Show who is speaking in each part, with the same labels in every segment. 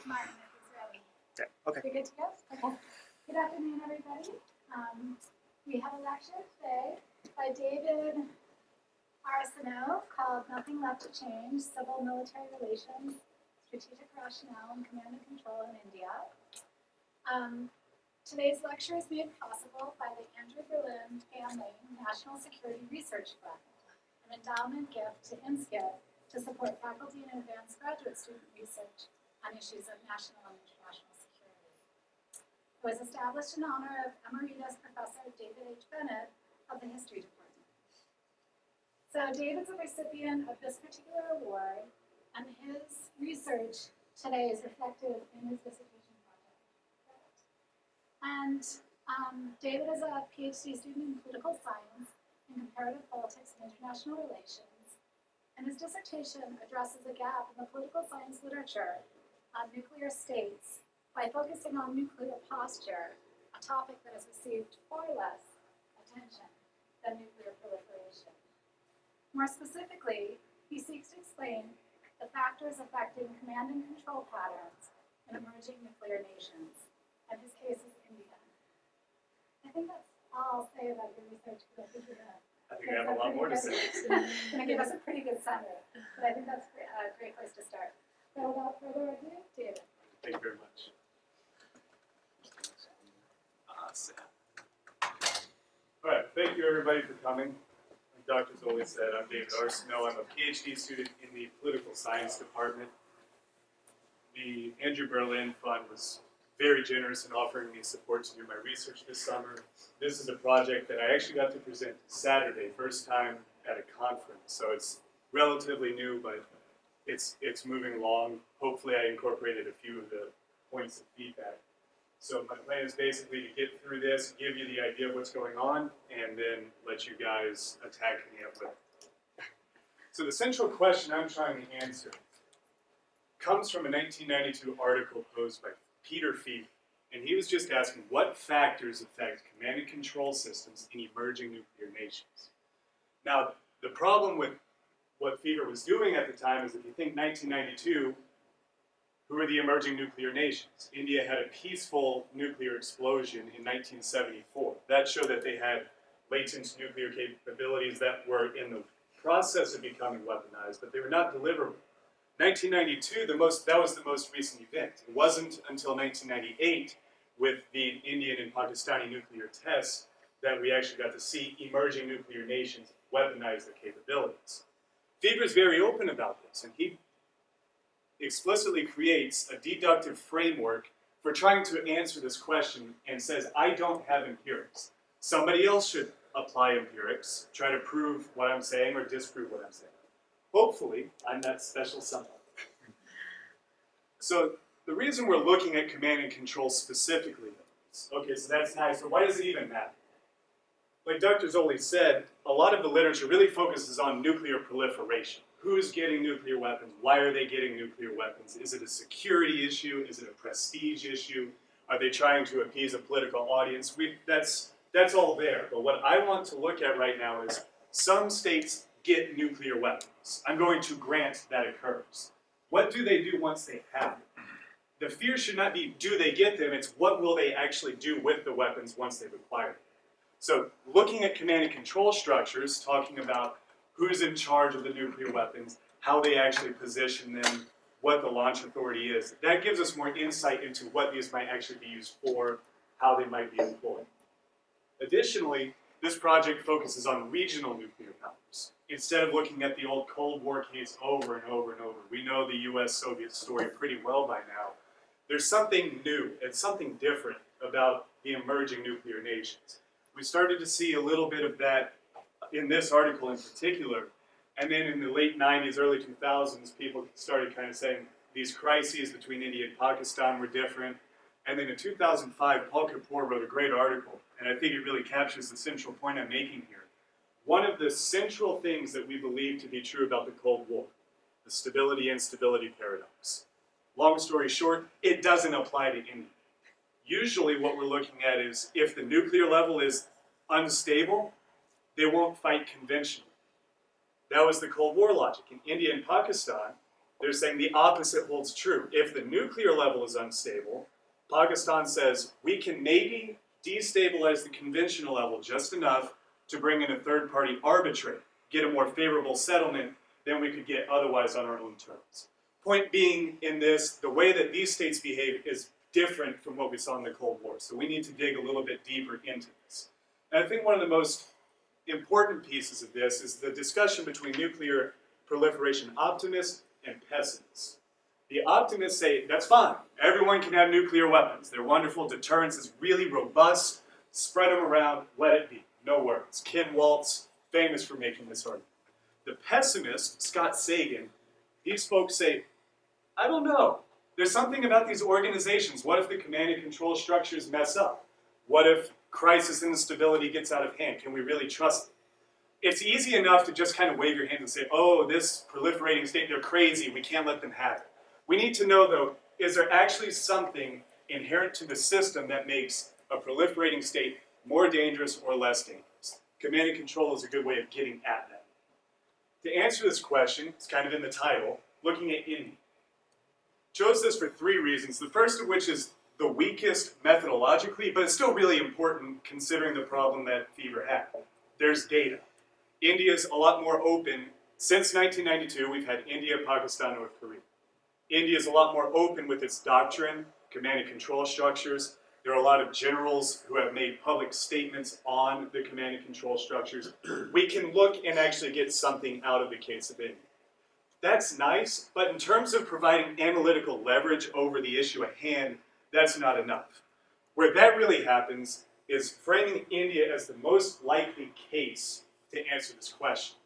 Speaker 1: Martin if he's ready.
Speaker 2: Yeah. Okay.
Speaker 1: We good to go? Okay. Good afternoon, everybody. We have a lecture today by David Arceneaux called Nothing Left to Change, Civil-Military Relations, Strategic Rationale, and Command and Control in India. Today's lecture is made possible by the Andrew Berlin Family National Security Research Fund, an endowment gift to INSCIT to support faculty and advanced graduate student research on issues of national and international security. It was established in honor of Emeritus Professor David H. Bennett of the History Department. So David's a recipient of this particular award, and his research today is reflected in his dissertation project. And David is a PhD student in political science and comparative politics and international relations. And his dissertation addresses a gap in the political science literature on nuclear states by focusing on nuclear posture, a topic that has received far less attention than nuclear proliferation. More specifically, he seeks to explain the factors affecting command and control patterns in emerging nuclear nations, and his case is India. I think that's all I'll say about your research, because I think you're going to
Speaker 2: I have a lot more to say.
Speaker 1: going to give us a pretty good summary, but I think that's a great place to start. So without further ado, David.
Speaker 2: Thank you very much. All right, thank you everybody for coming. Like Dr. Zoli said, I'm David Arceneaux. I'm a PhD student in the political science department. The Andrew Berlin Fund was very generous in offering me support to do my research this summer. This is a project that I actually got to present Saturday, first time at a conference. So it's relatively new, but it's moving along. Hopefully I incorporated a few of the points of feedback. So my plan is basically to get through this, give you the idea of what's going on, and then let you guys attack me up with it. So the central question I'm trying to answer comes from a 1992 article posed by Peter Fever, and he was just asking what factors affect command and control systems in emerging nuclear nations. Now, the problem with what Fever was doing at the time is if you think 1992, who are the emerging nuclear nations? India had a peaceful nuclear explosion in 1974. That showed that they had latent nuclear capabilities that were in the process of becoming weaponized, but they were not deliverable. 1992, that was the most recent event. It wasn't until 1998, with the Indian and Pakistani nuclear tests, that we actually got to see emerging nuclear nations weaponize their capabilities. Fever's very open about this, and he explicitly creates a deductive framework for trying to answer this question and says, I don't have empirics. Somebody else should apply empirics, try to prove what I'm saying or disprove what I'm saying. Hopefully, I'm that special someone. So the reason we're looking at command and control specifically, okay, so that's nice, but why does it even matter? Like Dr. Zoli said, a lot of the literature really focuses on nuclear proliferation. Who's getting nuclear weapons? Why are they getting nuclear weapons? Is it a security issue? Is it a prestige issue? Are they trying to appease a political audience? That's all there. But what I want to look at right now is some states get nuclear weapons. I'm going to grant that occurs. What do they do once they have them? The fear should not be, do they get them? It's what will they actually do with the weapons once they've acquired them? So looking at command and control structures, talking about who's in charge of the nuclear weapons, how they actually position them, what the launch authority is, that gives us more insight into what these might actually be used for, how they might be employed. Additionally, this project focuses on regional nuclear powers. Instead of looking at the old Cold War case over and over and over, we know the US-Soviet story pretty well by now. There's something new and something different about the emerging nuclear nations. We started to see a little bit of that in this article in particular, and then in the late 90s, early 2000s, people started kind of saying these crises between India and Pakistan were different. And then in 2005, Paul Kapoor wrote a great article, and I think it really captures the central point I'm making here. One of the central things that we believe to be true about the Cold War, the stability-instability paradox. Long story short, it doesn't apply to India. Usually what we're looking at is if the nuclear level is unstable, they won't fight conventionally. That was the Cold War logic. In India and Pakistan, They're saying the opposite holds true. If the nuclear level is unstable, Pakistan says we can maybe destabilize the conventional level just enough to bring in a third-party arbitrator, get a more favorable settlement than we could get otherwise on our own terms. Point being, in this, the way that these states behave is different from what we saw in the Cold War. So we need to dig a little bit deeper into this. And I think one of the most important pieces of this is the discussion between nuclear proliferation optimists and pessimists. The optimists say, that's fine, everyone can have nuclear weapons. They're wonderful, deterrence is really robust, spread them around, let it be, no worries. Ken Waltz, famous for making this argument. The pessimist, Scott Sagan, these folks say, I don't know. There's something about these organizations. What if the command and control structures mess up? What if crisis instability gets out of hand? Can we really trust them? It's easy enough to just kind of wave your hand and say, oh, this proliferating state, they're crazy, we can't let them have it. We need to know, though, is there actually something inherent to the system that makes a proliferating state more dangerous or less dangerous? Command and control is a good way of getting at that. To answer this question, it's kind of in the title, looking at India. Chose this for 3 reasons, the first of which is the weakest methodologically, but it's still really important considering the problem that Fever had. There's data. India's a lot more open. Since 1992, we've had India, Pakistan, North Korea. India's a lot more open with its doctrine, command and control structures. There are a lot of generals who have made public statements on the command and control structures. We can look and actually get something out of the case of India. That's nice, but in terms of providing analytical leverage over the issue at hand, that's not enough. Where that really happens is framing India as the most likely case to answer this question.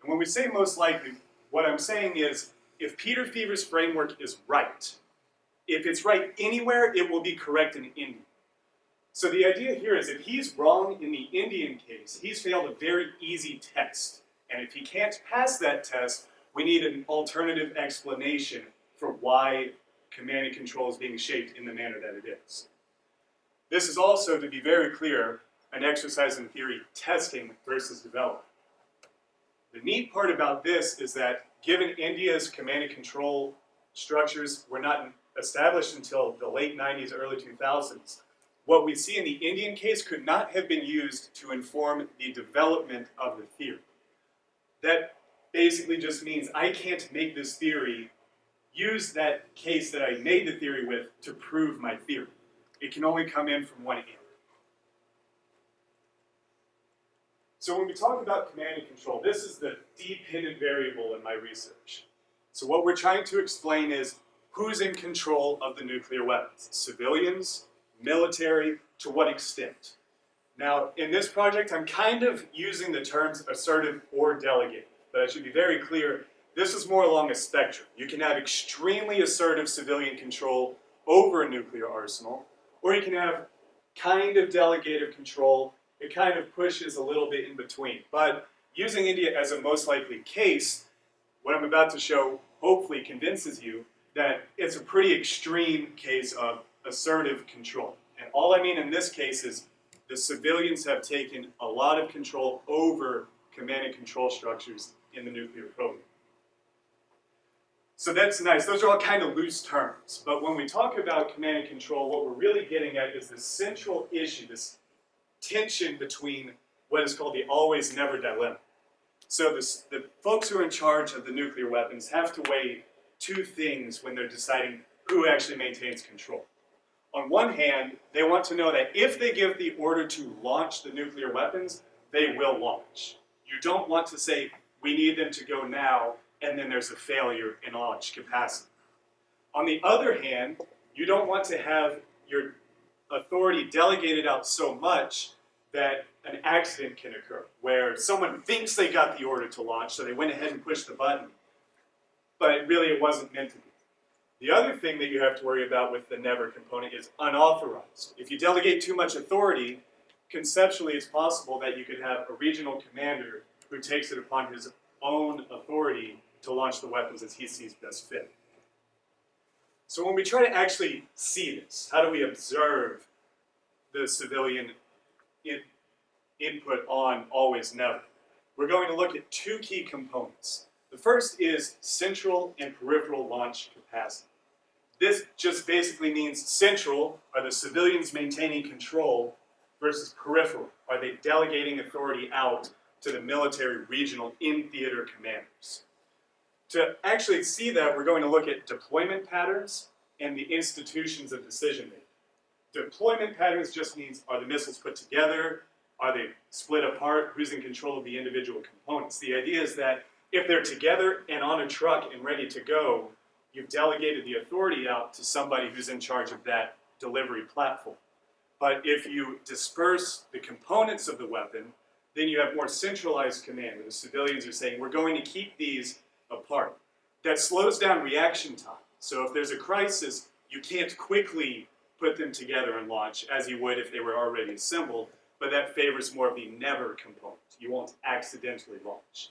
Speaker 2: And when we say most likely, what I'm saying is, if Peter Fever's framework is right, if it's right anywhere, it will be correct in India. So the idea here is if he's wrong in the Indian case, he's failed a very easy test. And if he can't pass that test, we need an alternative explanation for why command and control is being shaped in the manner that it is. This is also, to be very clear, an exercise in theory testing versus development. The neat part about this is that given India's command and control structures were not established until the late 90s, early 2000s, what we see in the Indian case could not have been used to inform the development of the theory. That basically just means I can't make this theory, use that case that I made the theory with to prove my theory. It can only come in from one end. So when we talk about command and control, this is the deep hidden variable in my research. So what we're trying to explain is who's in control of the nuclear weapons? Civilians, military, to what extent? Now, in this project, I'm kind of using the terms assertive or delegate, but I should be very clear, this is more along a spectrum. You can have extremely assertive civilian control over a nuclear arsenal, or you can have kind of delegated control. It kind of pushes a little bit in between. But using India as a most likely case, what I'm about to show hopefully convinces you that it's a pretty extreme case of assertive control. And all I mean in this case is the civilians have taken a lot of control over command and control structures in the nuclear program. So that's nice. Those are all kind of loose terms. But when we talk about command and control, what we're really getting at is the central issue, this tension between what is called the always-never dilemma. So the folks who are in charge of the nuclear weapons have to weigh 2 things when they're deciding who actually maintains control. On one hand, they want to know that if they give the order to launch the nuclear weapons, they will launch. You don't want to say, we need them to go now, and then there's a failure in launch capacity. On the other hand, you don't want to have your authority delegated out so much that an accident can occur, where someone thinks they got the order to launch, so they went ahead and pushed the button, but really it wasn't meant to be. The other thing that you have to worry about with the never component is unauthorized. If you delegate too much authority, conceptually it's possible that you could have a regional commander who takes it upon his own authority to launch the weapons as he sees best fit. So when we try to actually see this, how do we observe the civilian input on always never? We're going to look at 2 key components. The first is central and peripheral launch capacity. This just basically means central are the civilians maintaining control versus peripheral are they delegating authority out to the military regional in-theater commanders. To actually see that, we're going to look at deployment patterns and the institutions of decision-making. Deployment patterns just means, are the missiles put together? Are they split apart? Who's in control of the individual components? The idea is that if they're together and on a truck and ready to go, you've delegated the authority out to somebody who's in charge of that delivery platform. But if you disperse the components of the weapon, then you have more centralized command, where the civilians are saying, we're going to keep these apart. That slows down reaction time. So if there's a crisis, you can't quickly put them together and launch as you would if they were already assembled, but that favors more of the never component. You won't accidentally launch.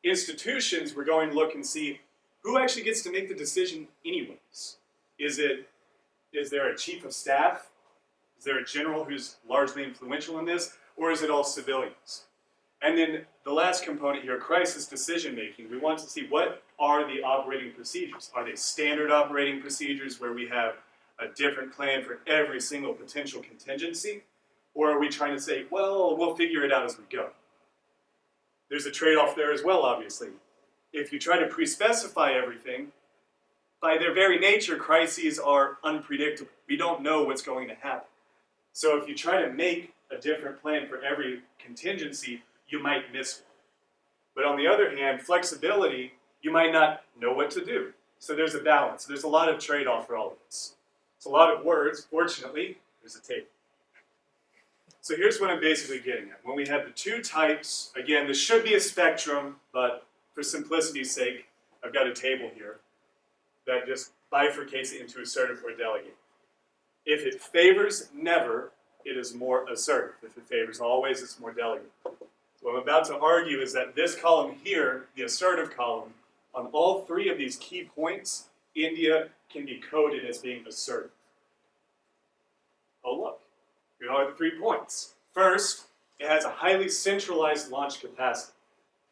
Speaker 2: Institutions, we're going to look and see who actually gets to make the decision anyways. Is there a chief of staff? Is there a general who's largely influential in this? Or is it all civilians? And then the last component here, crisis decision-making. We want to see what are the operating procedures. Are they standard operating procedures where we have a different plan for every single potential contingency? Or are we trying to say, well, we'll figure it out as we go? There's a trade-off there as well, obviously. If you try to pre-specify everything, by their very nature, crises are unpredictable. We don't know what's going to happen. So if you try to make a different plan for every contingency, you might miss one. But on the other hand, flexibility, you might not know what to do. So there's a balance. There's a lot of trade-off for all of this. It's a lot of words. Fortunately, there's a table. So here's what I'm basically getting at. When we have the two types, again, this should be a spectrum, but for simplicity's sake, I've got a table here that just bifurcates it into assertive or delegate. If it favors never, it is more assertive. If it favors always, it's more delegate. What I'm about to argue is that this column here, the assertive column, on all three of these key points, India can be coded as being assertive. Oh look, here are the 3 points. First, it has a highly centralized launch capacity.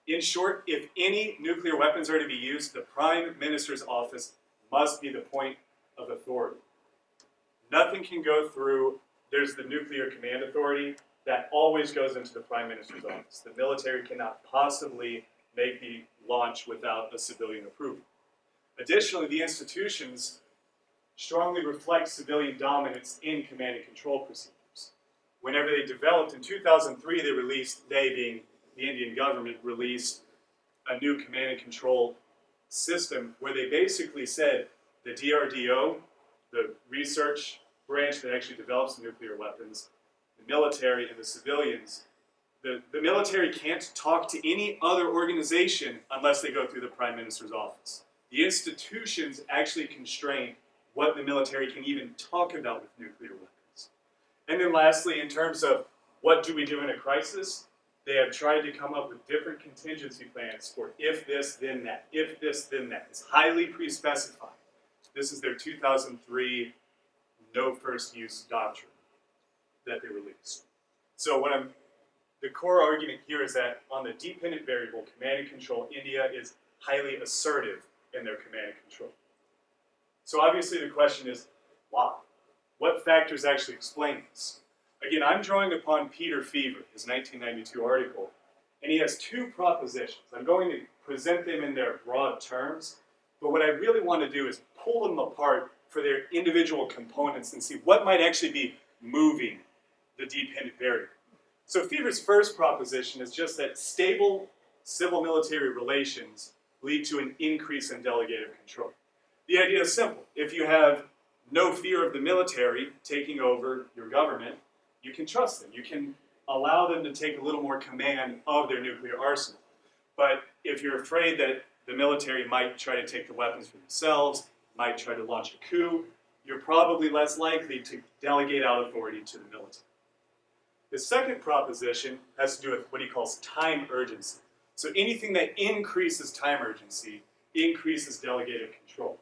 Speaker 2: In short, if any nuclear weapons are to be used, the Prime Minister's office must be the point of authority. Nothing can go through, there's the Nuclear Command Authority, that always goes into the Prime Minister's office. The military cannot possibly make the launch without a civilian approval. Additionally, the institutions strongly reflect civilian dominance in command and control procedures. Whenever they developed, in 2003, they being the Indian government, released a new command and control system where they basically said the DRDO, the research branch that actually develops nuclear weapons, the military and the civilians, the military can't talk to any other organization unless they go through the Prime Minister's office. The institutions actually constrain what the military can even talk about with nuclear weapons. And then lastly, in terms of what do we do in a crisis, they have tried to come up with different contingency plans for if this, then that, if this, then that. It's highly pre-specified. This is their 2003 no first use doctrine that they released. So the core argument here is that on the dependent variable, command and control, India is highly assertive in their command and control. So obviously the question is, why? What factors actually explain this? Again, I'm drawing upon Peter Fever, his 1992 article, and he has 2 propositions. I'm going to present them in their broad terms, but what I really want to do is pull them apart for their individual components and see what might actually be moving the dependent variable. So Fever's first proposition is just that stable civil-military relations lead to an increase in delegative control. The idea is simple. If you have no fear of the military taking over your government, you can trust them. You can allow them to take a little more command of their nuclear arsenal. But if you're afraid that the military might try to take the weapons for themselves, might try to launch a coup, you're probably less likely to delegate out authority to the military. The second proposition has to do with what he calls time urgency. So anything that increases time urgency increases delegative control.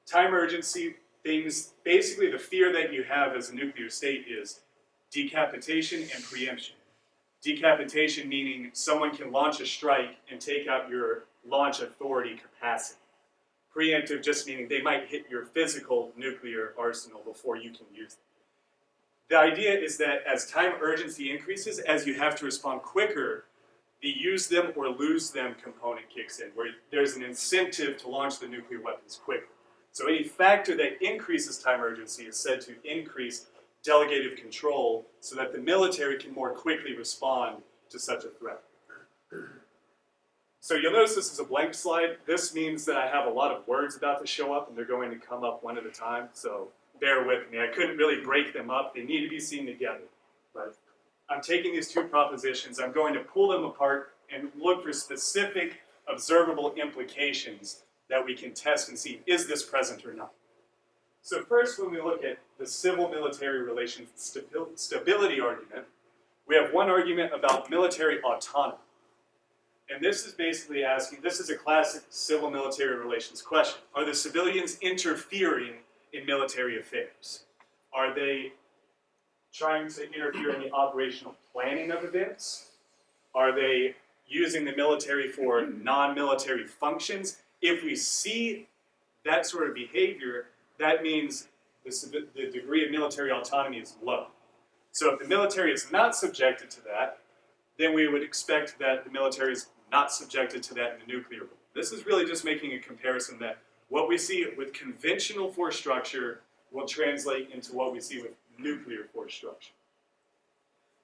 Speaker 2: Time urgency, things, basically the fear that you have as a nuclear state is decapitation and preemption. Decapitation meaning someone can launch a strike and take out your launch authority capacity. Preemptive just meaning they might hit your physical nuclear arsenal before you can use it. The idea is that as time urgency increases, as you have to respond quicker, the use them or lose them component kicks in, where there's an incentive to launch the nuclear weapons quickly. So any factor that increases time urgency is said to increase delegative control so that the military can more quickly respond to such a threat. So you'll notice this is a blank slide. This means that I have a lot of words about to show up and they're going to come up one at a time, so bear with me. I couldn't really break them up. They need to be seen together. But I'm taking these two propositions, I'm going to pull them apart and look for specific observable implications that we can test and see, is this present or not? So first, when we look at the civil-military relations stability argument, we have one argument about military autonomy. And this is basically asking, this is a classic civil-military relations question. Are the civilians interfering in military affairs? Are they trying to interfere in the operational planning of events? Are they using the military for non-military functions? If we see that sort of behavior, that means the degree of military autonomy is low. So if the military is not subjected to that, then we would expect that the military is not subjected to that in the nuclear world. This is really just making a comparison that what we see with conventional force structure will translate into what we see with nuclear force structure.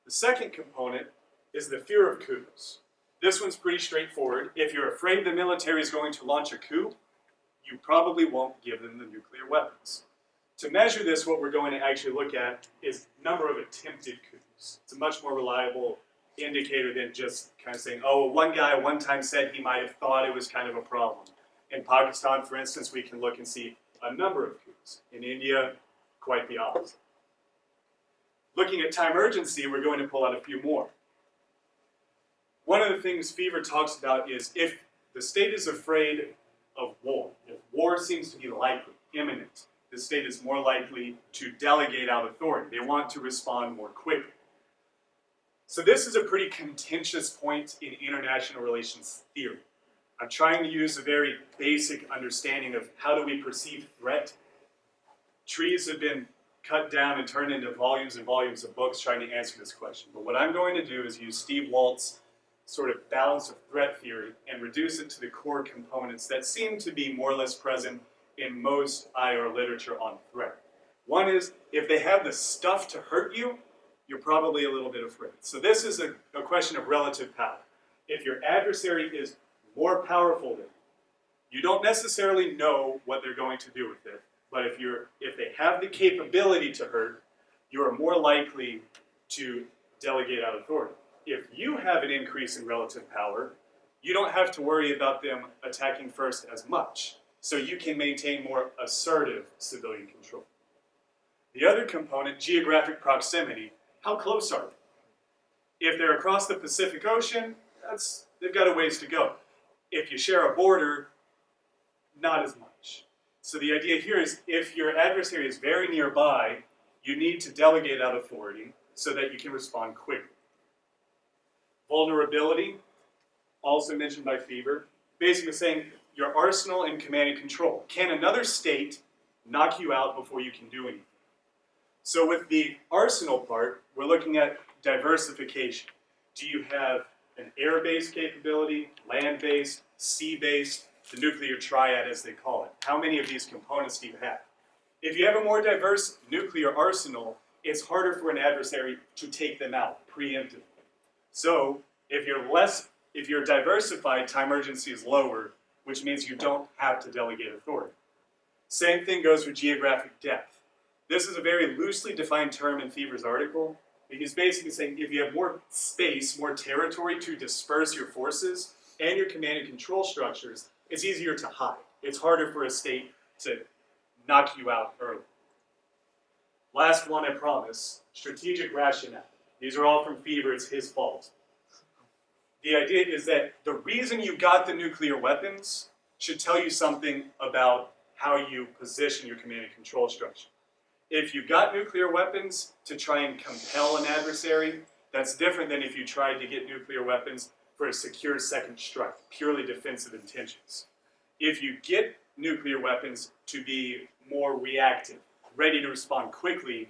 Speaker 2: The second component is the fear of coups. This one's pretty straightforward. If you're afraid the military is going to launch a coup, you probably won't give them the nuclear weapons. To measure this, what we're going to actually look at is number of attempted coups. It's a much more reliable indicator than just kind of saying, oh, one guy one time said he might have thought it was kind of a problem. In Pakistan, for instance, we can look and see a number of coups. In India, quite the opposite. Looking at time urgency, we're going to pull out a few more. One of the things Fever talks about is if the state is afraid of war, if war seems to be likely, imminent, the state is more likely to delegate out authority. They want to respond more quickly. So this is a pretty contentious point in international relations theory. I'm trying to use a very basic understanding of how do we perceive threat. Trees have been cut down and turned into volumes and volumes of books trying to answer this question. But what I'm going to do is use Steve Walt's sort of balance of threat theory and reduce it to the core components that seem to be more or less present in most IR literature on threat. One is, if they have the stuff to hurt you, you're probably a little bit afraid. So this is a question of relative power. If your adversary is more powerful than you don't necessarily know what they're going to do with it, but if they have the capability to hurt, you are more likely to delegate out authority. If you have an increase in relative power, you don't have to worry about them attacking first as much, so you can maintain more assertive civilian control. The other component, geographic proximity, how close are they? If they're across the Pacific Ocean, they've got a ways to go. If you share a border, not as much. So the idea here is if your adversary is very nearby, you need to delegate out authority so that you can respond quickly. Vulnerability, also mentioned by Fever, basically saying your arsenal and command and control. Can another state knock you out before you can do anything? So with the arsenal part, we're looking at diversification. Do you have an air-based capability, land-based, sea-based, the nuclear triad as they call it? How many of these components do you have? If you have a more diverse nuclear arsenal, it's harder for an adversary to take them out preemptively. So if you're diversified, time urgency is lower, which means you don't have to delegate authority. Same thing goes for geographic depth. This is a very loosely defined term in Fever's article. He's basically saying if you have more space, more territory to disperse your forces and your command and control structures, it's easier to hide. It's harder for a state to knock you out early. Last one, I promise, strategic rationale. These are all from Fever, it's his fault. The idea is that the reason you got the nuclear weapons should tell you something about how you position your command and control structure. If you got nuclear weapons to try and compel an adversary, that's different than if you tried to get nuclear weapons for a secure second strike, purely defensive intentions. If you get nuclear weapons to be more reactive, ready to respond quickly,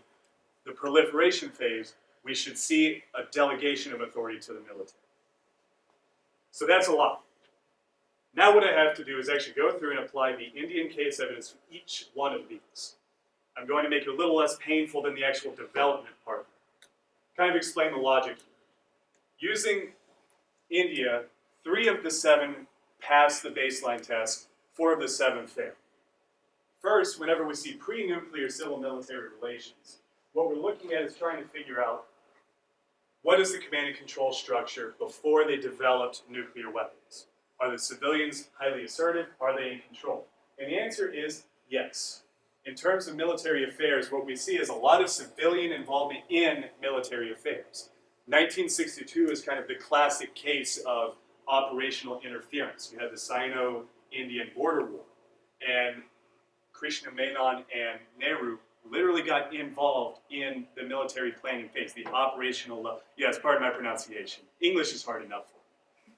Speaker 2: the proliferation phase, we should see a delegation of authority to the military. So that's a lot. Now what I have to do is actually go through and apply the Indian case evidence for each one of these. I'm going to make it a little less painful than the actual development part. Kind of explain the logic here. Using India, 3 of the 7 passed the baseline test, 4 of the 7 failed. First, whenever we see pre-nuclear civil-military relations, what we're looking at is trying to figure out what is the command and control structure before they developed nuclear weapons. Are the civilians highly assertive? Are they in control? And the answer is yes. In terms of military affairs, what we see is a lot of civilian involvement in military affairs. 1962 is kind of the classic case of operational interference. You had the Sino-Indian border war, and Krishna Menon and Nehru literally got involved in the military planning phase, the operational level. Yes, pardon my pronunciation. English is hard enough for me.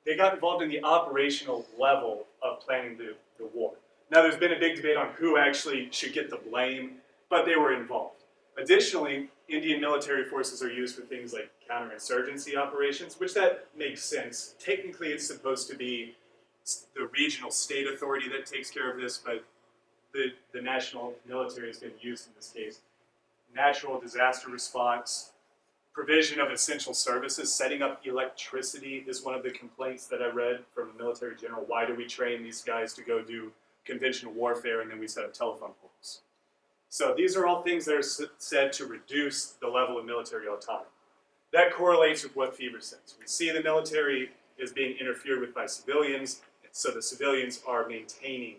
Speaker 2: They got involved in the operational level of planning the war. Now, there's been a big debate on who actually should get the blame, but they were involved. Additionally, Indian military forces are used for things like counterinsurgency operations, which that makes sense. Technically, it's supposed to be the regional state authority that takes care of this, but the national military has been used in this case. Natural disaster response, provision of essential services, setting up electricity is one of the complaints that I read from a military general. Why do we train these guys to go do conventional warfare and then we set up telephone poles? So these are all things that are said to reduce the level of military autonomy. That correlates with what Fever says. We see the military is being interfered with by civilians, so the civilians are maintaining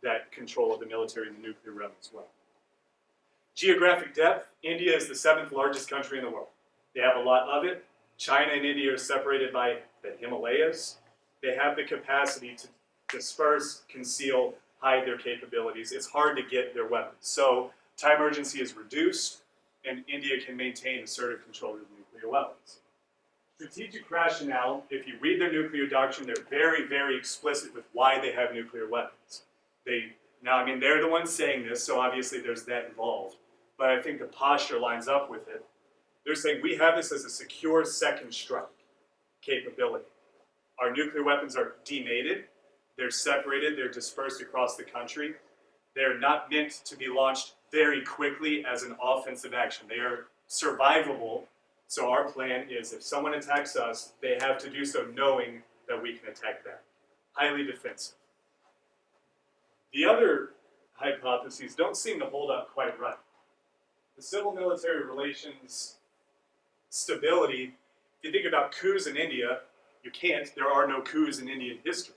Speaker 2: that control of the military in the nuclear realm as well. Geographic depth, India is the 7th largest country in the world. They have a lot of it. China and India are separated by the Himalayas. They have the capacity to disperse, conceal, hide their capabilities. It's hard to get their weapons. So time urgency is reduced, and India can maintain assertive control of nuclear weapons. Strategic rationale, if you read their nuclear doctrine, they're very, very explicit with why they have nuclear weapons. They're the ones saying this, so obviously there's that involved. But I think the posture lines up with it. They're saying we have this as a secure second strike capability. Our nuclear weapons are demated, they're separated, they're dispersed across the country. They're not meant to be launched very quickly as an offensive action. They are survivable, so our plan is if someone attacks us, they have to do so knowing that we can attack them. Highly defensive. The other hypotheses don't seem to hold up quite right. The civil-military relations stability, if you think about coups in India, you can't. There are no coups in Indian history.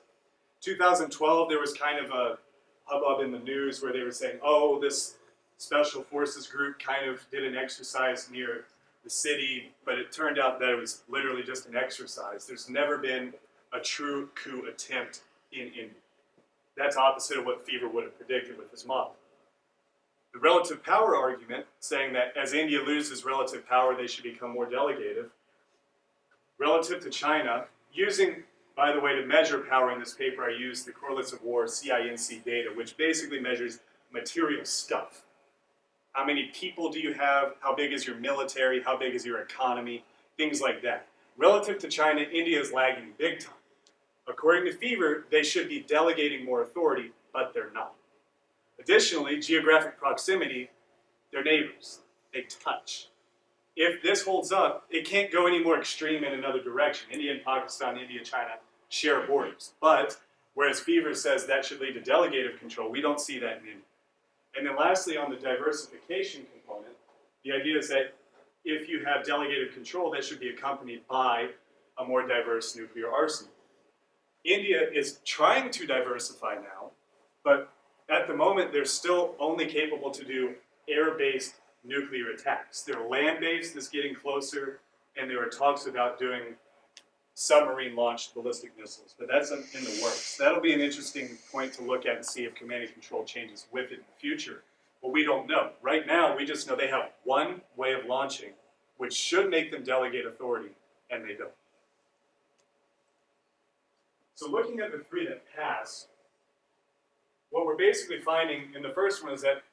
Speaker 2: 2012, there was kind of a hubbub in the news where they were saying, oh, this special forces group kind of did an exercise near the city, but it turned out that it was literally just an exercise. There's never been a true coup attempt in India. That's opposite of what Fever would have predicted with his model. The relative power argument, saying that as India loses relative power, they should become more delegative. Relative to China, using, by the way, to measure power in this paper, I used the Correlates of War CINC data, which basically measures material stuff. How many people do you have? How big is your military? How big is your economy? Things like that. Relative to China, India is lagging big time. According to Fever, they should be delegating more authority, but they're not. Additionally, geographic proximity, they're neighbors. They touch. If this holds up, it can't go any more extreme in another direction. India and Pakistan, India and China share borders. But whereas Fever says that should lead to delegative control, we don't see that in India. And then lastly, on the diversification component, the idea is that if you have delegated control, that should be accompanied by a more diverse nuclear arsenal. India is trying to diversify now, but at the moment, they're still only capable to do air-based nuclear attacks. Their land-based is getting closer, and there are talks about doing submarine-launched ballistic missiles, but that's in the works. That'll be an interesting point to look at and see if command and control changes with it in the future. But we don't know. Right now, we just know they have one way of launching, which should make them delegate authority, and they don't. So looking at the three that pass, what we're basically finding in the first one is that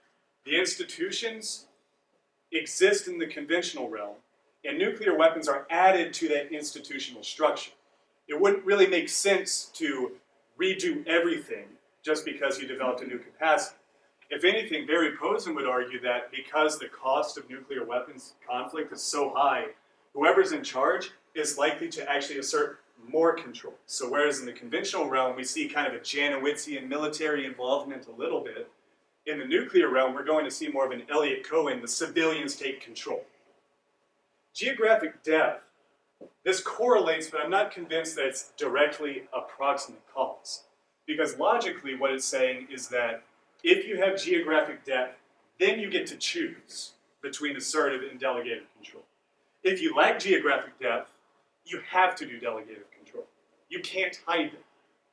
Speaker 2: the institutions exist in the conventional realm, and nuclear weapons are added to that institutional structure. It wouldn't really make sense to redo everything just because you developed a new capacity. If anything, Barry Posen would argue that because the cost of nuclear weapons conflict is so high, whoever's in charge is likely to actually assert more control. So whereas in the conventional realm, we see kind of a Janowitzian military involvement a little bit, in the nuclear realm, we're going to see more of an Elliott Cohen, the civilians take control. Geographic depth, this correlates, but I'm not convinced that it's directly a proximate cause. Because logically, what it's saying is that if you have geographic depth, then you get to choose between assertive and delegated control. If you lack geographic depth, you have to do delegated control. You can't hide them.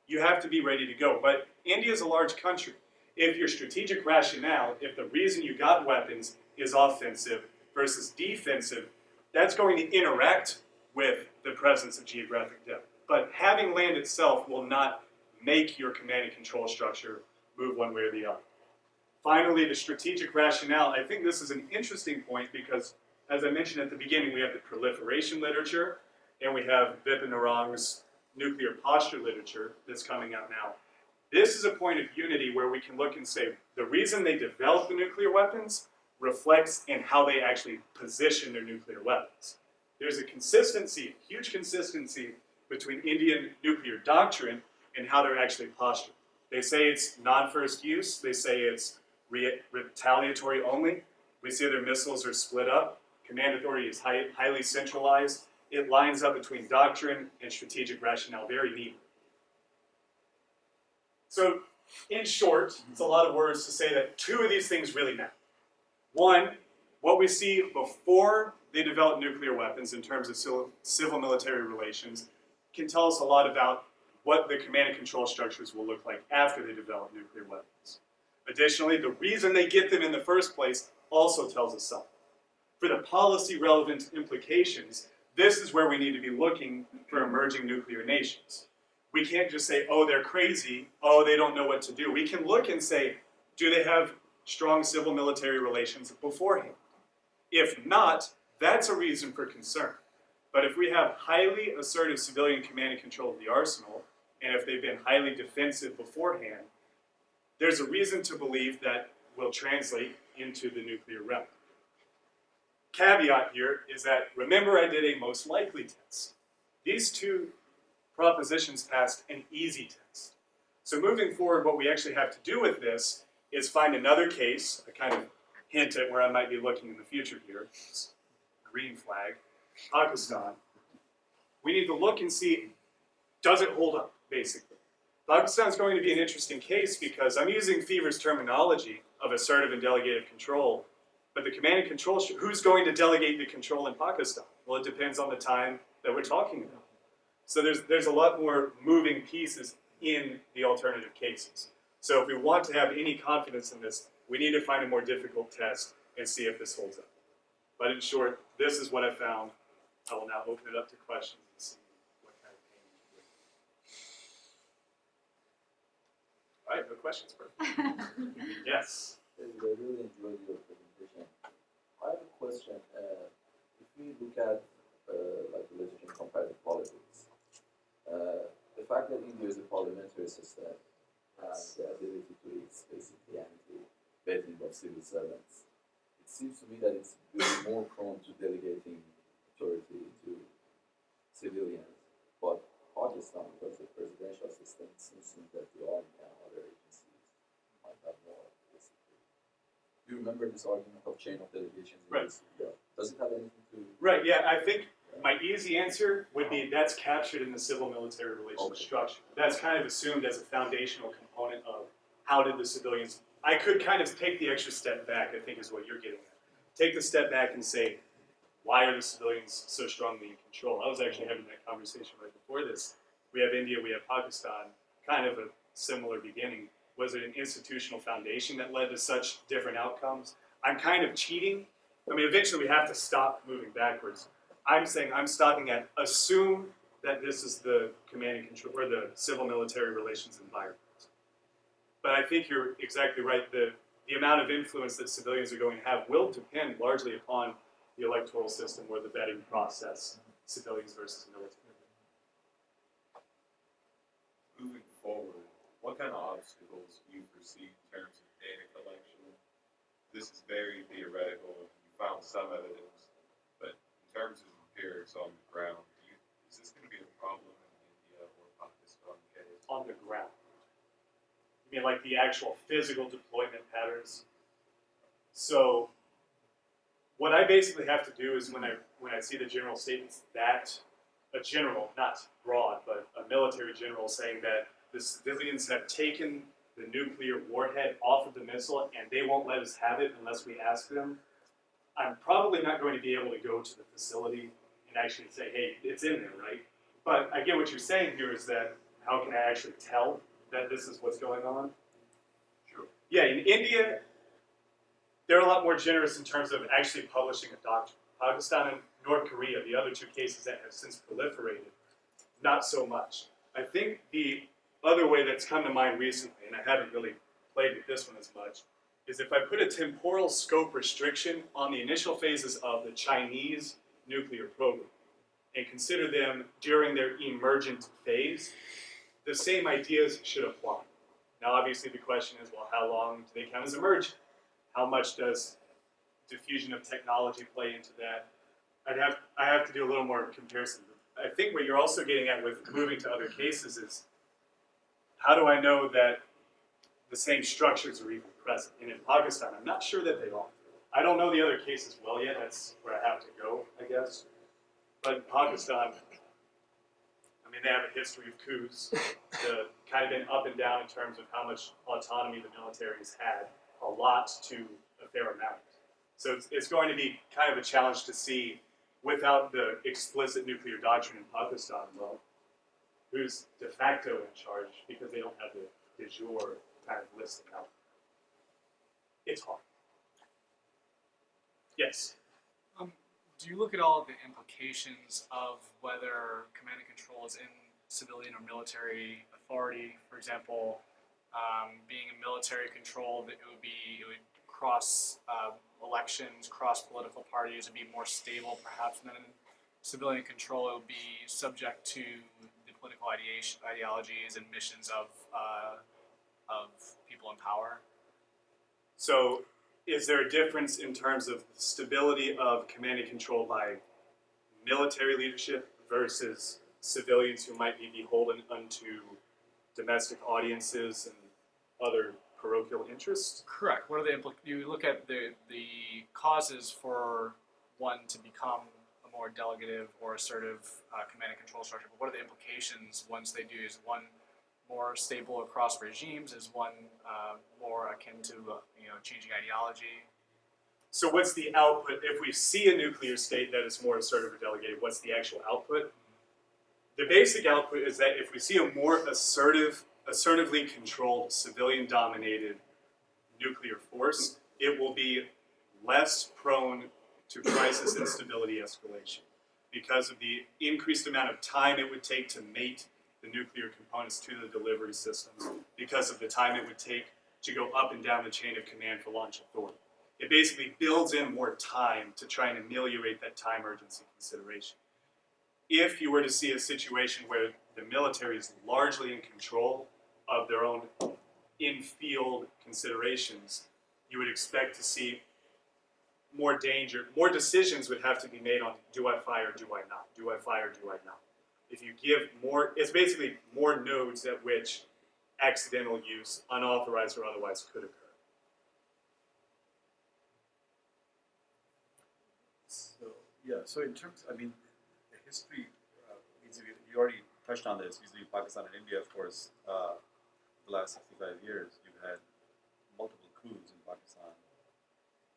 Speaker 2: You have to be ready to go. But India is a large country. If your strategic rationale, if the reason you got weapons is offensive versus defensive, that's going to interact with the presence of geographic depth. But having land itself will not make your command and control structure move one way or the other. Finally, the strategic rationale. I think this is an interesting point because, as I mentioned at the beginning, we have the proliferation literature, and we have Vipin Narang's nuclear posture literature that's coming out now. This is a point of unity where we can look and say the reason they developed the nuclear weapons reflects in how they actually position their nuclear weapons. There's a consistency, huge consistency between Indian nuclear doctrine and how they're actually postured. They say it's non-first use. They say it's retaliatory only. We see their missiles are split up. Command authority is highly centralized. It lines up between doctrine and strategic rationale very neatly. So, in short, it's a lot of words to say that two of these things really matter. One, what we see before they develop nuclear weapons in terms of civil-military relations can tell us a lot about what the command and control structures will look like after they develop nuclear weapons. Additionally, the reason they get them in the first place also tells us something. For the policy-relevant implications, this is where we need to be looking for emerging nuclear nations. We can't just say, oh, they're crazy, oh, they don't know what to do. We can look and say, do they have strong civil-military relations beforehand? If not, that's a reason for concern. But if we have highly assertive civilian command and control of the arsenal, and if they've been highly defensive beforehand, there's a reason to believe that will translate into the nuclear realm. Caveat here is that, remember I did a most likely test. These two propositions passed an easy test. So moving forward, what we actually have to do with this is find another case, a kind of hint at where I might be looking in the future here, green flag, Pakistan. We need to look and see, does it hold up, basically? Pakistan is going to be an interesting case because I'm using Fever's terminology of assertive and delegated control, but the command and control, who's going to delegate the control in Pakistan? Well, it depends on the time that we're talking about. So there's a lot more moving pieces in the alternative cases. So if we want to have any confidence in this, we need to find a more difficult test and see if this holds up. But in short, this is what I found. I will now open it up to questions and see what kind of pain you bring. All right, no questions, perfect. Yes.
Speaker 3: I really enjoyed your presentation. I have a question. If we look at like religion and comparative politics, the fact that India is a parliamentary system has the ability to basically anti-vetting of civil servants. It seems to me that it's really more prone to delegating authority to civilians. But Pakistan, because the presidential system, seems that the army and other agencies might have more. Do you remember this argument of chain of delegations?
Speaker 2: Right.
Speaker 3: Yeah. Does it have anything to?
Speaker 2: Right, yeah, I think my easy answer would be that's captured in the civil-military relations structure. That's kind of assumed as a foundational component of how did the civilians. I could kind of take the extra step back, I think is what you're getting at. Take the step back and say, why are the civilians so strongly in control? I was actually having that conversation right before this. We have India, we have Pakistan, kind of a similar beginning. Was it an institutional foundation that led to such different outcomes? I'm kind of cheating. I mean, eventually we have to stop moving backwards. I'm saying I'm stopping at assume that this is the command and control, or the civil-military relations environment. But I think you're exactly right. The amount of influence that civilians are going to have will depend largely upon the electoral system or the vetting process, civilians versus military.
Speaker 4: Moving forward, what kind of obstacles do you foresee in terms of data collection? This is very theoretical. You found some evidence, but in terms of empirics on the ground, is this going to be a problem in India or Pakistan case?
Speaker 2: On the ground. You mean like the actual physical deployment patterns? So what I basically have to do is when I see the general statements that a general, not broad, but a military general saying that the civilians have taken the nuclear warhead off of the missile and they won't let us have it unless we ask them, I'm probably not going to be able to go to the facility and actually say, hey, it's in there, right? But I get what you're saying here is that how can I actually tell that this is what's going on?
Speaker 4: Sure.
Speaker 2: Yeah, in India, they're a lot more generous in terms of actually publishing a doctrine. Pakistan and North Korea, the other two cases that have since proliferated, not so much. I think the other way that's come to mind recently, and I haven't really played with this one as much, is if I put a temporal scope restriction on the initial phases of the Chinese nuclear program and consider them during their emergent phase, the same ideas should apply. Now, obviously, the question is, well, how long do they count as emergent? How much does diffusion of technology play into that? I have to do a little more comparison. I think what you're also getting at with moving to other cases is, how do I know that the same structures are even present? And in Pakistan, I'm not sure that they are. I don't know the other cases well yet. That's where I have to go, I guess. But in Pakistan, I mean, they have a history of coups. The kind of been up and down in terms of how much autonomy the military has had, a lot to a fair amount. So it's going to be kind of a challenge to see, without the explicit nuclear doctrine in Pakistan, well, who's de facto in charge, because they don't have the de jure kind of listing out. It's hard. Yes?
Speaker 5: Do you look at all of the implications of whether command and control is in civilian or military authority? For example, being a military control, it would cross elections, cross political parties, it'd be more stable perhaps than in civilian control. It would be subject to the political ideologies and missions of people in power.
Speaker 2: So is there a difference in terms of the stability of command and control by military leadership versus civilians who might be beholden unto domestic audiences and other parochial interests?
Speaker 5: Correct. What are the you look at the causes for one to become a more delegative or assertive command and control structure, but what are the implications once they do? Is one more stable across regimes? Is one more akin to changing ideology?
Speaker 2: So what's the output? If we see a nuclear state that is more assertive or delegated, what's the actual output? The basic output is that if we see a more assertively controlled, civilian-dominated nuclear force, it will be less prone to crisis and stability escalation because of the increased amount of time it would take to mate the nuclear components to the delivery systems, because of the time it would take to go up and down the chain of command for launch authority. It basically builds in more time to try and ameliorate that time urgency consideration. If you were to see a situation where the military is largely in control of their own in-field considerations, you would expect to see more danger. More decisions would have to be made on, do I fire, do I not? Do I fire, do I not? If you give more, it's basically more nodes at which accidental use, unauthorized or otherwise, could occur.
Speaker 6: So in terms, I mean, the history, you already touched on this, usually Pakistan and India, of course, the last 65 years, you've had multiple coups in Pakistan.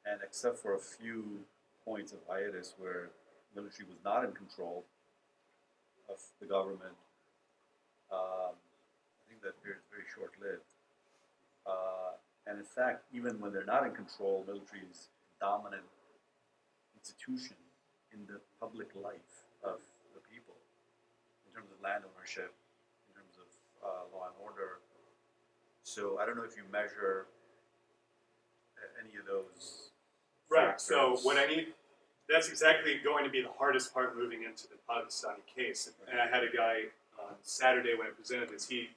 Speaker 6: And except for a few points of hiatus where military was not in control of the government, I think that period is very short-lived. And in fact, even when they're not in control, military is a dominant institution in the public life of the people. terms of land ownership, in terms of law and order. So I don't know if you measure any of those.
Speaker 2: Right, so
Speaker 6: factors.
Speaker 2: what I need, that's exactly going to be the hardest part moving into the Pakistani case. And I had a guy on Saturday when I presented this, he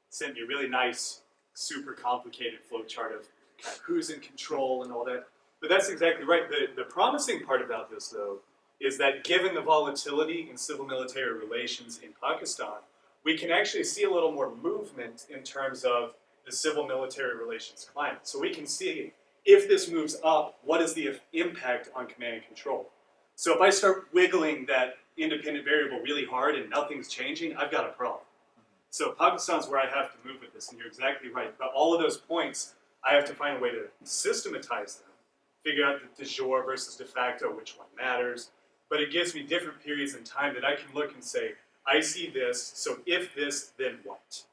Speaker 2: sent me a really nice, super complicated flow chart of kind of who's in control and all that. But that's exactly right. The promising part about this, though, is that given the volatility in civil-military relations in Pakistan, we can actually see a little more movement in terms of the civil-military relations climate. So we can see if this moves up, what is the impact on command and control? So if I start wiggling that independent variable really hard and nothing's changing, I've got a problem. So Pakistan's where I have to move with this, and you're exactly right. But all of those points, I have to find a way to systematize them, figure out the de jure versus de facto, which one matters. But it gives me different periods in time that I can look and say, I see this, so if this, then what?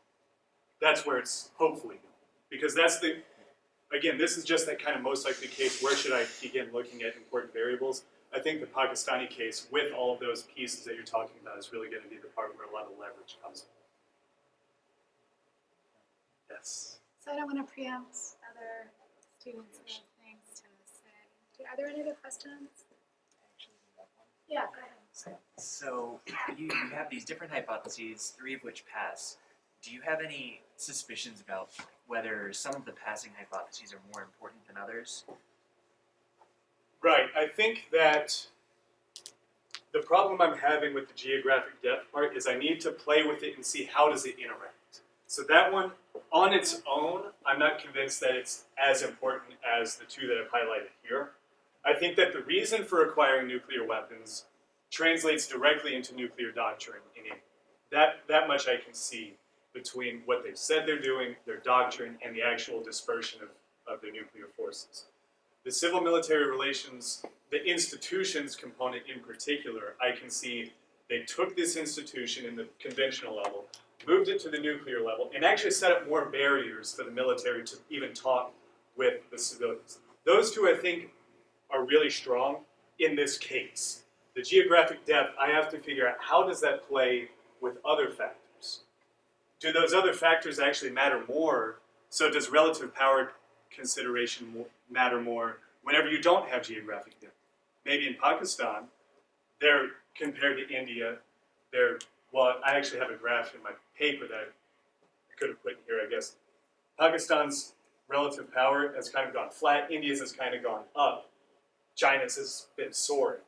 Speaker 2: That's where it's hopefully going. Because that's the, again, this is just that kind of most likely case. Where should I begin looking at important variables? I think the Pakistani case, with all of those pieces that you're talking about, is really going to be the part where a lot of leverage comes in. Yes.
Speaker 1: So I don't want to preempt other students who have things to say. Are there any other questions? Yeah, go ahead.
Speaker 7: So you have these different hypotheses, 3 of which pass. Do you have any suspicions about whether some of the passing hypotheses are more important than others?
Speaker 2: Right. I think that the problem I'm having with the geographic depth part is I need to play with it and see how does it interact. So that one, on its own, I'm not convinced that it's as important as the 2 that I've highlighted here. I think that the reason for acquiring nuclear weapons translates directly into nuclear doctrine in India. That much I can see between what they've said they're doing, their doctrine, and the actual dispersion of their nuclear forces. The civil-military relations, the institutions component in particular, I can see they took this institution in the conventional level, moved it to the nuclear level, and actually set up more barriers for the military to even talk with the civilians. Those 2, I think, are really strong in this case. The geographic depth, I have to figure out how does that play with other factors. Do those other factors actually matter more? So does relative power consideration matter more whenever you don't have geographic depth? Maybe in Pakistan, they're compared to India, well, I actually have a graph in my paper that I could have put here, I guess. Pakistan's relative power has kind of gone flat, India's has kind of gone up, China's has been soaring.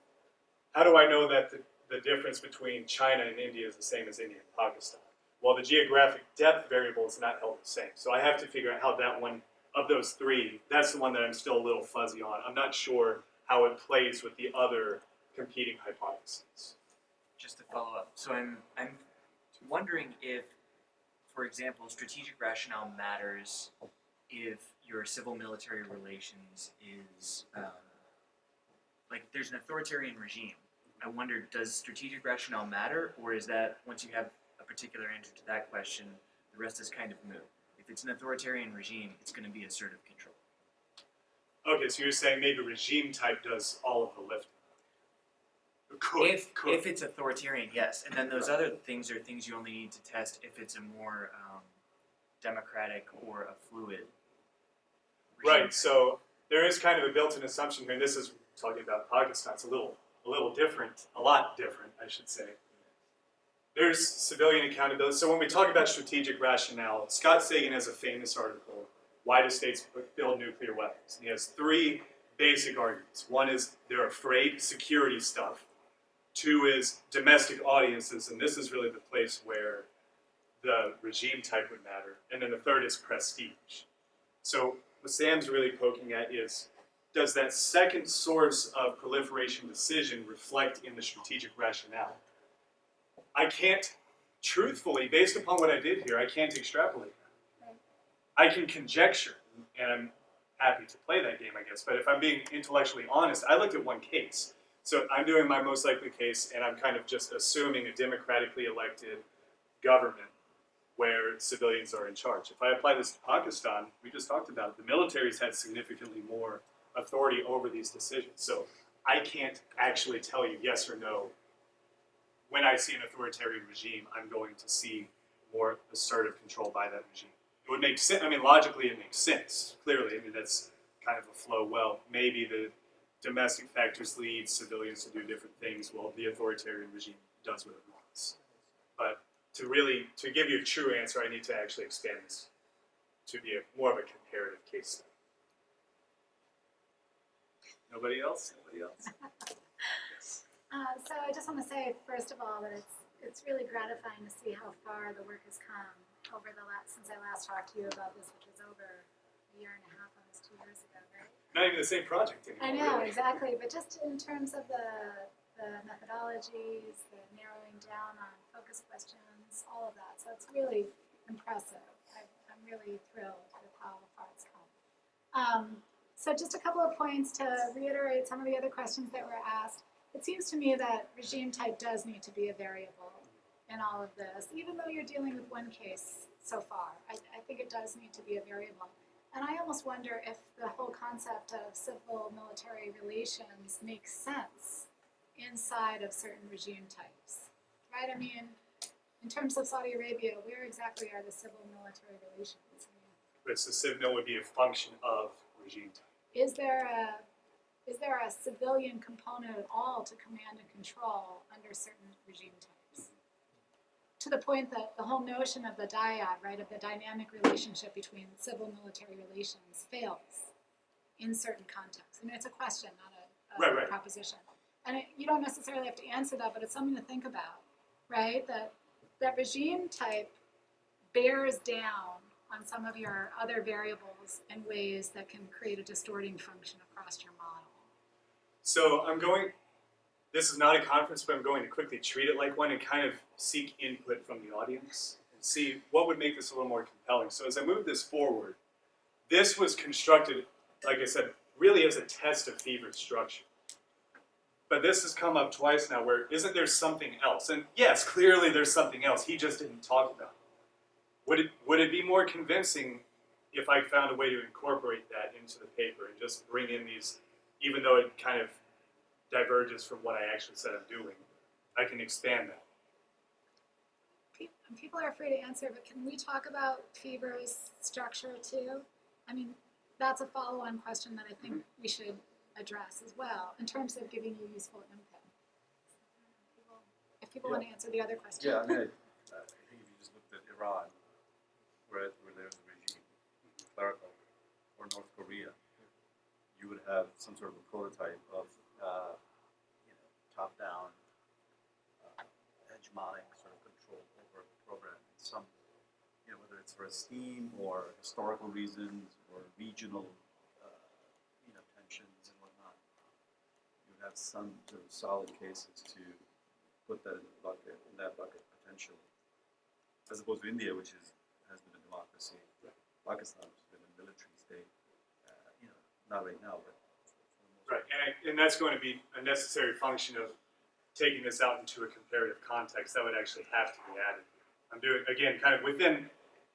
Speaker 2: How do I know that the difference between China and India is the same as India and Pakistan? Well, the geographic depth variable is not held the same. So I have to figure out how that one, of those 3, that's the one that I'm still a little fuzzy on. I'm not sure how it plays with the other competing hypotheses.
Speaker 7: Just to follow up, so I'm wondering if, for example, strategic rationale matters if your civil-military relations is, like there's an authoritarian regime. I wonder, does strategic rationale matter, or is that, once you have a particular answer to that question, the rest is kind of moot? If it's an authoritarian regime, it's going to be assertive control.
Speaker 2: Okay, so you're saying maybe regime type does all of the lifting.
Speaker 7: If it's authoritarian, yes. And then those other things are things you only need to test if it's a more democratic or a fluid regime.
Speaker 2: Right, so there is kind of a built-in assumption here, and this is talking about Pakistan. It's a little different, a lot different, I should say. There's civilian accountability. So when we talk about strategic rationale, Scott Sagan has a famous article, Why Do States Build Nuclear Weapons? And he has 3 basic arguments. One is they're afraid, security stuff. 2 is domestic audiences, and this is really the place where the regime type would matter. And then the 3rd is prestige. So what Sam's really poking at is, does that second source of proliferation decision reflect in the strategic rationale? I can't, truthfully, based upon what I did here, I can't extrapolate that. I can conjecture, and I'm happy to play that game, I guess, but if I'm being intellectually honest, I looked at one case. So I'm doing my most likely case, and I'm kind of just assuming a democratically elected government where civilians are in charge. If I apply this to Pakistan, we just talked about it, the military's had significantly more authority over these decisions. So I can't actually tell you yes or no when I see an authoritarian regime, I'm going to see more assertive control by that regime. It would make sense. I mean, logically, it makes sense. Clearly, I mean, that's kind of a flow. Well, maybe the domestic factors lead civilians to do different things while the authoritarian regime does what it wants. But to give you a true answer, I need to actually expand this to be more of a comparative case study. Nobody else? Nobody else? Yes.
Speaker 1: So I just want to say, first of all, that it's really gratifying to see how far the work has come over since I last talked to you about this, which was over a year and a half, almost 2 years ago, right?
Speaker 2: Not even the same project anymore.
Speaker 1: I know,
Speaker 2: really.
Speaker 1: exactly, but just in terms of the methodologies, the narrowing down on focus questions, all of that. So it's really impressive. I'm really thrilled with how far it's come. So just a couple of points to reiterate some of the other questions that were asked. It seems to me that regime type does need to be a variable in all of this, even though you're dealing with one case so far. I think it does need to be a variable. And I almost wonder if the whole concept of civil-military relations makes sense inside of certain regime types, right? I mean, in terms of Saudi Arabia, where exactly are the civil-military relations? I mean,
Speaker 2: But so civil would be a function of regime type.
Speaker 1: is there a civilian component at all to command and control under certain regime types? To the point that the whole notion of the dyad, right, of the dynamic relationship between civil-military relations fails in certain contexts. I mean, it's a question, not a
Speaker 2: Right.
Speaker 1: proposition. And you don't necessarily have to answer that, but it's something to think about, right? That regime type bears down on some of your other variables in ways that can create a distorting function across your model.
Speaker 2: So this is not a conference, but I'm going to quickly treat it like one and kind of seek input from the audience and see what would make this a little more compelling. So as I move this forward, this was constructed, like I said, really as a test of fevered structure. But this has come up twice now where isn't there something else? And yes, clearly there's something else. He just didn't talk about it. Would it be more convincing if I found a way to incorporate that into the paper and just bring in these, even though it kind of diverges from what I actually said I'm doing, I can expand that.
Speaker 1: People are free to answer, but can we talk about fever's structure too? I mean, that's a follow-on question that I think we should address as well in terms of giving you useful input. If people want to answer the other question.
Speaker 6: Yeah, I mean, I think if you just looked at Iran, where there's a regime, clerical, or North Korea, you would have some sort of a prototype of, top-down, hegemonic sort of control over the program. Some, whether it's for esteem or historical reasons or regional, tensions and whatnot, you would have some sort of solid cases to put that in that bucket potentially, as opposed to India, which has been a democracy, Pakistan, which has been a military state, not right now, but
Speaker 2: Right, and that's going to be a necessary function of taking this out into a comparative context. That would actually have to be added. I'm doing, again, kind of within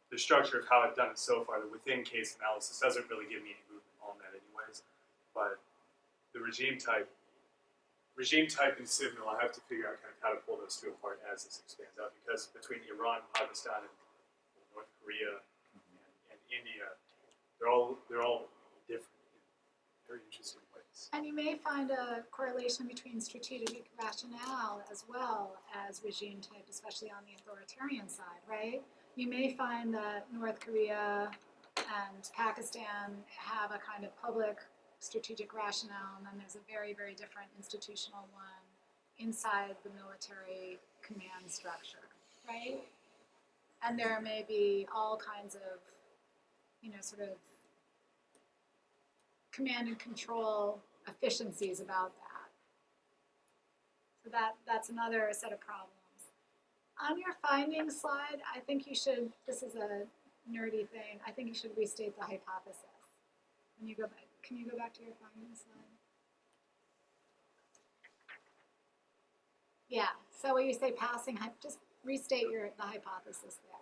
Speaker 2: the structure of how I've done it so far, the within case analysis doesn't really give me any movement on that anyways. But the regime type and Civil, I'll have to figure out kind of how to pull those two apart as this expands out, because between Iran, Pakistan, and North Korea and India, they're all different in very interesting ways.
Speaker 1: And you may find a correlation between strategic rationale as well as regime type, especially on the authoritarian side, right? You may find that North Korea and Pakistan have a kind of public strategic rationale, and then there's a very, very different institutional one inside the military command structure, right? And there may be all kinds of, sort of command and control efficiencies about that. So that's another set of problems. On your findings slide, I think you should, this is a nerdy thing, I think you should restate the hypothesis. When you go back, can you go back to your findings slide? Yeah, so when you say passing, just restate the hypothesis there.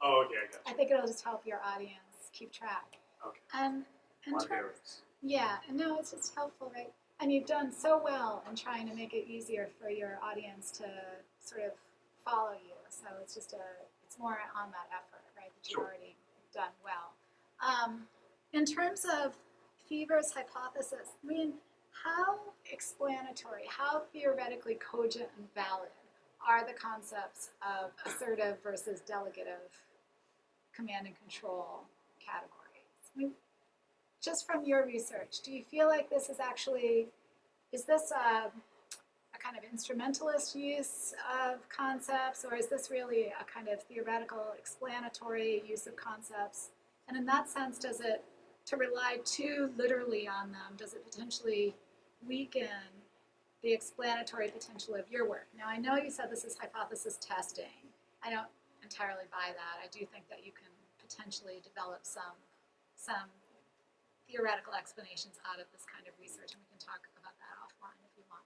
Speaker 2: Oh, okay, I got
Speaker 1: I
Speaker 2: you.
Speaker 1: think it'll just help your audience keep track.
Speaker 2: Okay.
Speaker 1: And in
Speaker 2: A lot of
Speaker 1: terms,
Speaker 2: errors.
Speaker 1: yeah, no, it's just helpful, right? And you've done so well in trying to make it easier for your audience to sort of follow you. So it's it's more on that effort, right, that you've
Speaker 2: Sure.
Speaker 1: already done well. In terms of Fever's hypothesis, I mean, how explanatory, how theoretically cogent and valid are the concepts of assertive versus delegative command and control categories? I mean, just from your research, do you feel like this is actually, is this a kind of instrumentalist use of concepts, or is this really a kind of theoretical, explanatory use of concepts? And in that sense, does it, to rely too literally on them, does it potentially weaken the explanatory potential of your work? Now, I know you said this is hypothesis testing. I don't entirely buy that. I do think that you can potentially develop some theoretical explanations out of this kind of research, and we can talk about that offline if you want.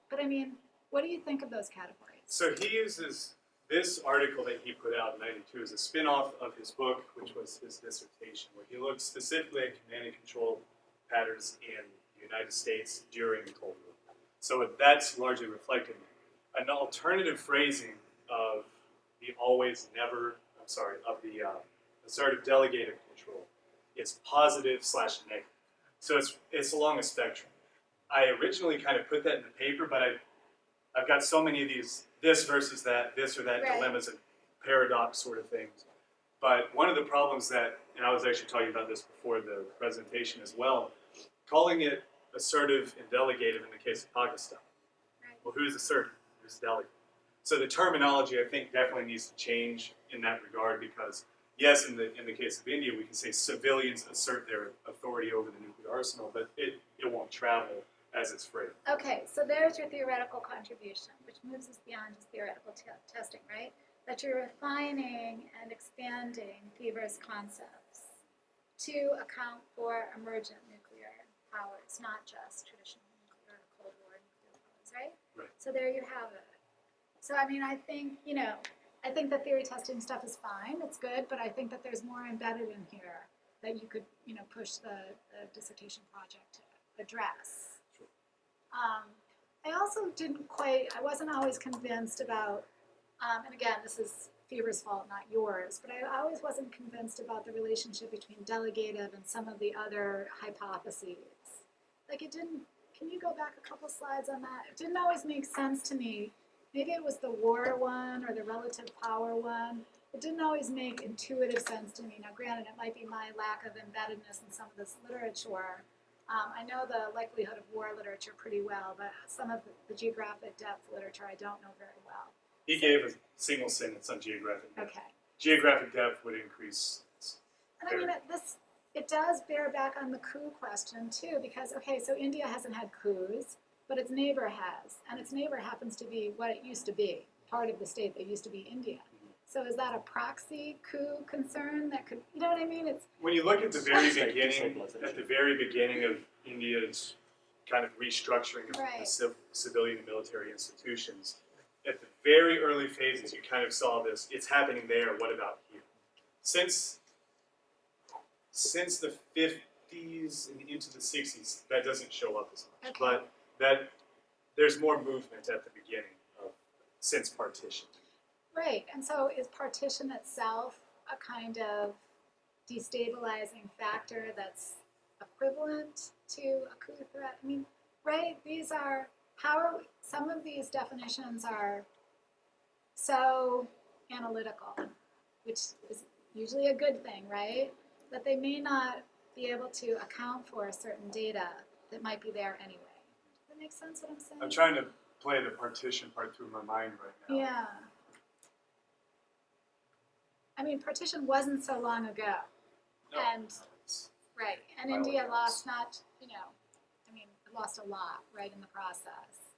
Speaker 1: But I mean, what do you think of those categories?
Speaker 2: So he uses this article that he put out in '92 as a spin-off of his book, which was his dissertation, where he looked specifically at command and control patterns in the United States during the Cold War. So that's largely reflected. An alternative phrasing of the of the assertive delegative control is positive/negative. So it's along a spectrum. I originally kind of put that in the paper, but I've got so many of these this versus that, this or that
Speaker 1: Right.
Speaker 2: dilemmas and paradox sort of things. But one of the problems that, and I was actually talking about this before the presentation as well, calling it assertive and delegative in the case of Pakistan.
Speaker 1: Right.
Speaker 2: Well, who's assertive? Who's delegative? So the terminology, I think, definitely needs to change in that regard, because yes, in the case of India, we can say civilians assert their authority over the nuclear arsenal, but it won't travel as it's phrased.
Speaker 1: Okay, so there's your theoretical contribution, which moves us beyond just theoretical testing, right? That you're refining and expanding Fever's concepts to account for emergent nuclear powers, not just traditional nuclear or Cold War nuclear powers, right?
Speaker 2: Right.
Speaker 1: So there you have it. So I mean, I think the theory testing stuff is fine, it's good, but I think that there's more embedded in here that you could, push the dissertation project to address.
Speaker 2: Sure.
Speaker 1: I also I wasn't always convinced about, and again, this is Fever's fault, not yours, but I always wasn't convinced about the relationship between delegative and some of the other hypotheses. Like can you go back a couple slides on that? It didn't always make sense to me. Maybe it was the war one or the relative power one. It didn't always make intuitive sense to me. Now, granted, it might be my lack of embeddedness in some of this literature. I know the likelihood of war literature pretty well, but some of the geographic depth literature I don't know very well.
Speaker 2: He gave a single sentence on geographic depth.
Speaker 1: Okay.
Speaker 2: Geographic depth would increase.
Speaker 1: And I mean, it does bear back on the coup question too, because, okay, so India hasn't had coups, but its neighbor has, and its neighbor happens to be what it used to be, part of the state that used to be India. So is that a proxy coup concern that could, you know what I mean? It's
Speaker 2: When you look at the very beginning of India's kind of restructuring of
Speaker 1: Right.
Speaker 2: the civilian and military institutions, at the very early phases, you kind of saw this. It's happening there. What about here? Since the 50s and into the 60s, that doesn't show up as much.
Speaker 1: Okay.
Speaker 2: But that there's more movement at the beginning since partition.
Speaker 1: right. And so is partition itself a kind of destabilizing factor that's equivalent to a coup threat? I mean, right? Some of these definitions are so analytical, which is usually a good thing, right? That they may not be able to account for certain data that might be there anyway. Does that make sense what I'm saying?
Speaker 2: I'm trying to play the partition part through my mind right now.
Speaker 1: Yeah. I mean, partition wasn't so long ago.
Speaker 2: No.
Speaker 1: And, right, and
Speaker 2: By all
Speaker 1: India
Speaker 2: accounts.
Speaker 1: lost it lost a lot right in the process.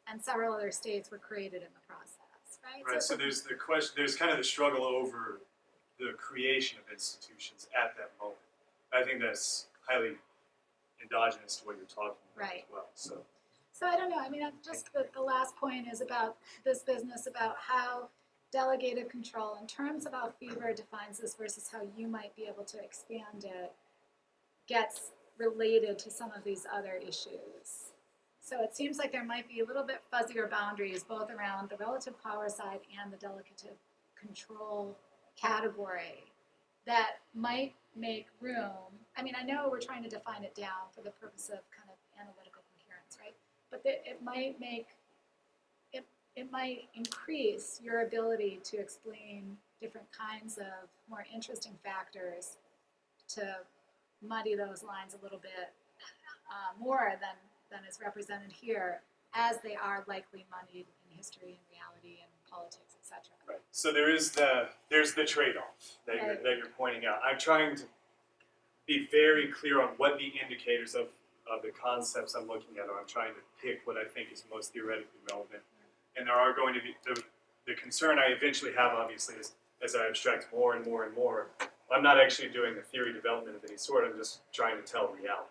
Speaker 1: And several other states were created in the process, right?
Speaker 2: Right, so there's the question, there's kind of the struggle over the creation of institutions at that moment. I think that's highly endogenous to what you're talking about
Speaker 1: Right.
Speaker 2: as well.
Speaker 1: So I don't know, I mean, just the last point is about this business, about how delegated control, in terms of how Fever defines this versus how you might be able to expand it, gets related to some of these other issues. So it seems like there might be a little bit fuzzier boundaries both around the relative power side and the delegative control category that might make room. I mean, I know we're trying to define it down for the purpose of kind of analytical coherence, right? But it might make, it might increase your ability to explain different kinds of more interesting factors to muddy those lines a little bit more than is represented here, as they are likely muddied in history and reality and politics, etc.
Speaker 2: Right. So there's the trade-off that you're pointing out. I'm trying to be very clear on what the indicators of the concepts I'm looking at are. I'm trying to pick what I think is most theoretically relevant. And there are going to be, the concern I eventually have, obviously, is as I abstract more and more and more, I'm not actually doing a theory development of any sort. I'm just trying to tell reality.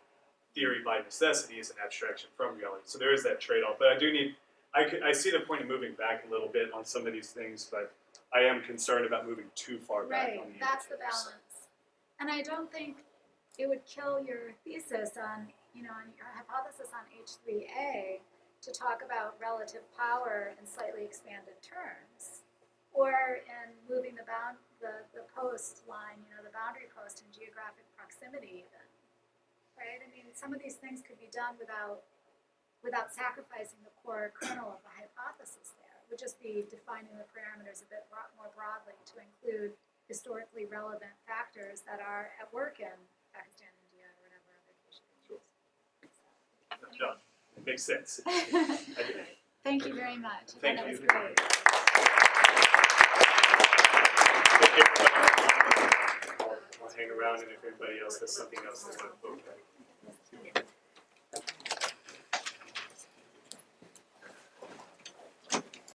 Speaker 2: Theory by necessity is an abstraction from reality. So there is that trade-off. But I do need, I see the point of moving back a little bit on some of these things, but I am concerned about moving too far back
Speaker 1: Right,
Speaker 2: on the
Speaker 1: that's the
Speaker 2: indicators.
Speaker 1: balance. And I don't think it would kill your thesis on, on your hypothesis on H3A to talk about relative power in slightly expanded terms, or in moving the post line, the boundary post in geographic proximity even, right? I mean, some of these things could be done without sacrificing the core kernel of the hypothesis there. It would just be defining the parameters a bit more broadly to include historically relevant factors that are at work in Pakistan, India, or whatever other countries.
Speaker 2: No, it makes sense. I do.
Speaker 1: Thank you very much.
Speaker 2: Thank
Speaker 1: That was
Speaker 2: you.
Speaker 1: great.
Speaker 2: I'll hang around, and if anybody else has something else they want to focus